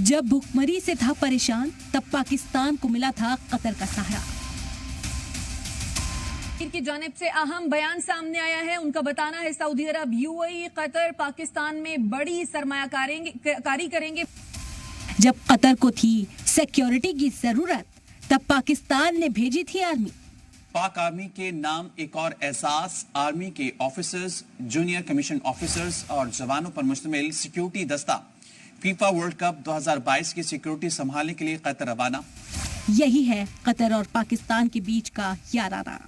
जब भुखमरी से था परेशान, तब पाकिस्तान को मिला था कतर का सहारा। की जानिब से अहम बयान सामने आया है। उनका बताना है सऊदी अरब, यूएई, कतर पाकिस्तान में बड़ी सरमायाकारी करेंगे। जब कतर को थी सिक्योरिटी की जरूरत, तब पाकिस्तान ने भेजी थी आर्मी। पाक आर्मी के नाम एक और एहसास, आर्मी के ऑफिसर्स, जूनियर कमीशन ऑफिसर्स और जवानों पर मुश्तमिल सिक्योरिटी दस्ता फीफा वर्ल्ड कप 2022 की सिक्योरिटी संभालने के लिए कतर रवाना। यही है कतर और पाकिस्तान के बीच का याराना।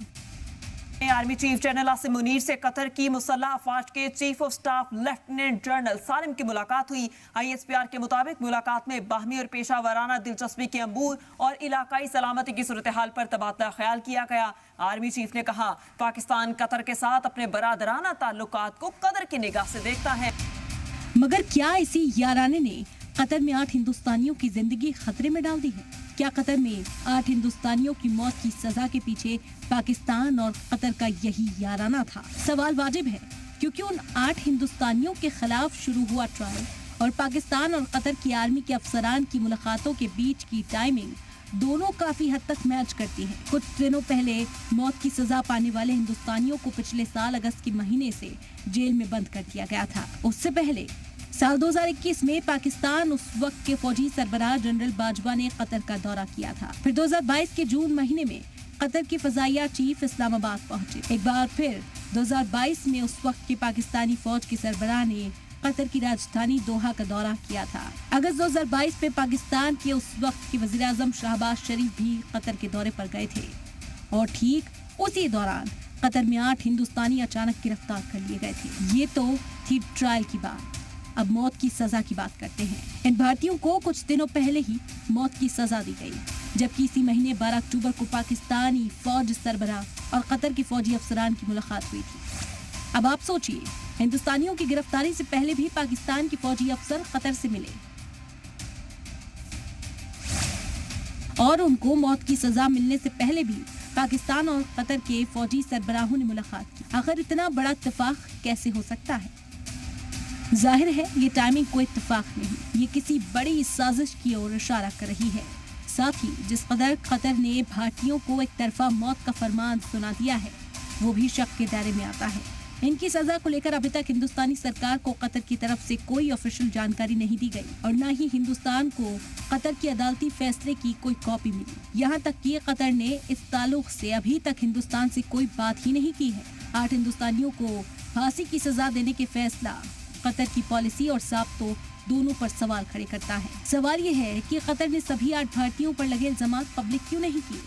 Army chief general Asim Munir से कतर की मुसल्लह अफवाज के chief of staff lieutenant general Salim की मुलाकात हुई। ISPR के मुताबिक मुलाकात में बाहमी और पेशा वाराना दिलचस्पी के अमूर और इलाकाई सलामती की सूरत हाल पर तबादला ख्याल किया गया। आर्मी चीफ ने कहा, पाकिस्तान कतर के साथ अपने बरादराना ताल्लुकात को कदर की निगाह से देखता है। मगर क्या इसी याराने ने कतर में 8 हिंदुस्तानियों की जिंदगी खतरे में डाल दी है? क्या कतर में 8 हिंदुस्तानियों की मौत की सजा के पीछे पाकिस्तान और कतर का यही याराना था? सवाल वाजिब है, क्योंकि उन 8 हिंदुस्तानियों के खिलाफ शुरू हुआ ट्रायल और पाकिस्तान और कतर की आर्मी के अफसरान की मुलाकातों के बीच की टाइमिंग दोनों काफी हद तक मैच करती है। कुछ दिनों पहले मौत की सजा पाने वाले हिंदुस्तानियों को पिछले साल अगस्त के महीने से जेल में बंद कर दिया गया था। उससे पहले साल 2021 में पाकिस्तान उस वक्त के फौजी सरबराह जनरल बाजवा ने कतर का दौरा किया था। फिर 2022 के जून महीने में कतर के फजाइया चीफ इस्लामाबाद पहुंचे। एक बार फिर 2022 में उस वक्त के पाकिस्तानी फौज के सरबराह ने कतर की राजधानी दोहा का दौरा किया था। अगस्त 2022 में पाकिस्तान के उस वक्त के वजीर आजम शहबाज शरीफ भी कतर के दौरे पर गए थे और ठीक उसी दौरान कतर में 8 हिंदुस्तानी अचानक गिरफ्तार कर लिए गए थे। ये तो थी ट्रायल की बात। अब मौत की सजा की बात करते हैं। इन भारतीयों को कुछ दिनों पहले ही मौत की सजा दी गई, जबकि इसी महीने 12 अक्टूबर को पाकिस्तानी फौज सरबराह और कतर के फौजी अफसरान की मुलाकात हुई थी। अब आप सोचिए, हिंदुस्तानियों की गिरफ्तारी से पहले भी पाकिस्तान के फौजी अफसर कतर से मिले और उनको मौत की सजा मिलने से पहले भी पाकिस्तान और कतर के फौजी सरबराहों ने मुलाकात की। आखिर इतना बड़ा इत्तेफाक कैसे हो सकता है? जाहिर है ये टाइमिंग कोई इत्तेफाक नहीं, ये किसी बड़ी साजिश की ओर इशारा कर रही है। साथ ही जिस कदर कतर ने भारतीयों को एक तरफा मौत का फरमान सुना दिया है, वो भी शक के दायरे में आता है। इनकी सजा को लेकर अभी तक हिंदुस्तानी सरकार को कतर की तरफ से कोई ऑफिशियल जानकारी नहीं दी गई और न ही हिंदुस्तान को कतर की अदालती फैसले की कोई कॉपी मिली। यहाँ तक कि कतर ने इस ताल्लुक से अभी तक हिंदुस्तान से कोई बात ही नहीं की है। 8 हिंदुस्तानियों को फांसी की सजा देने के फैसला कतर की पॉलिसी और साब्तों दोनों पर सवाल खड़े करता है। सवाल ये है कि कतर ने सभी 8 भारतीयों पर लगे इल्जामात पब्लिक क्यों नहीं किए?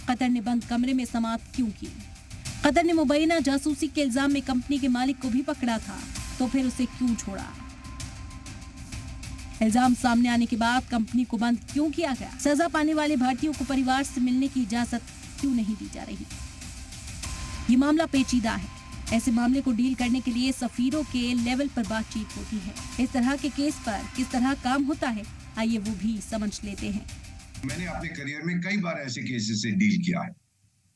कतर ने बंद कमरे में समाप्त क्यों की? कतर ने मुबैना जासूसी के इल्जाम में कंपनी के मालिक को भी पकड़ा था, तो फिर उसे क्यों छोड़ा? इल्जाम सामने आने के बाद कंपनी को बंद क्यों किया गया? सजा पाने वाले भारतीयों को परिवार से मिलने की इजाजत क्यों नहीं दी जा रही? ये मामला पेचीदा है। ऐसे मामले को डील करने के लिए सफीरों के लेवल पर बातचीत होती है। इस तरह के केस पर किस तरह काम होता है, आइए वो भी समझ लेते हैं। मैंने अपने करियर में कई बार ऐसे केसेस से डील किया है।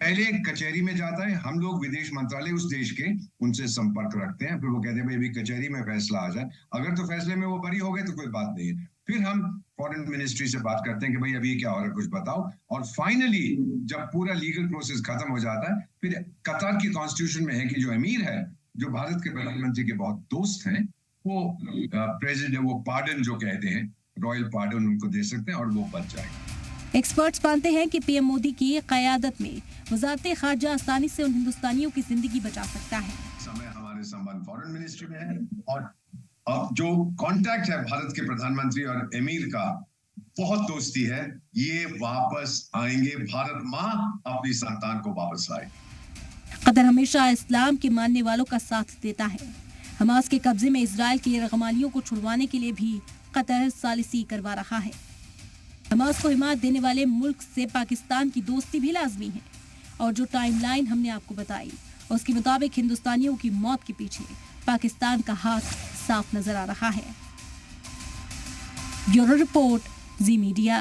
पहले कचहरी में जाता है, हम लोग विदेश मंत्रालय उस देश के उनसे संपर्क रखते हैं, फिर वो कहते हैं भाई अभी कचहरी में फैसला आ जाए। अगर तो फैसले में वो बरी हो गए तो कोई बात नहीं है। फिर हम फॉरेन मिनिस्ट्री से बात करते हैं कि भाई अभी क्या हो रहा है, कुछ बताओ। और फाइनली जब पूरा लीगल प्रोसेस खत्म हो जाता है, फिर कतर की कॉन्स्टिट्यूशन में है कि जो अमीर है, जो भारत के प्रधानमंत्री के बहुत दोस्त हैं, वो प्रेसिडेंट, वो पार्डन जो कहते हैं, रॉयल पार्डन उनको दे सकते हैं और वो बच जाएगा। एक्सपर्ट्स मानते हैं कि पीएम मोदी की क़यादत में वज़ारत ख़ारजा आसानी से उन हिंदुस्तानियों की जिंदगी बचा सकता है। समय हमारे संबंध फॉरेन मिनिस्ट्री में है और जो कांटेक्ट है भारत के प्रधानमंत्री और एमीर का, बहुत दोस्ती है। ये वापस आएंगे, भारत माँ अपनी संतान को वापस लाए। कतर हमेशा इस्लाम के मानने वालों का साथ देता है। हमास के कब्जे में इजराइल के यरगमालियों को छुड़वाने के लिए भी कतर सालिसी करवा रहा है। हमास को हिमायत देने वाले मुल्क से पाकिस्तान की दोस्ती भी लाजमी है और जो टाइमलाइन हमने आपको बताई, उसके मुताबिक हिंदुस्तानियों की मौत के पीछे पाकिस्तान का हाथ साफ नजर आ रहा है। ब्यूरो रिपोर्ट, जी मीडिया।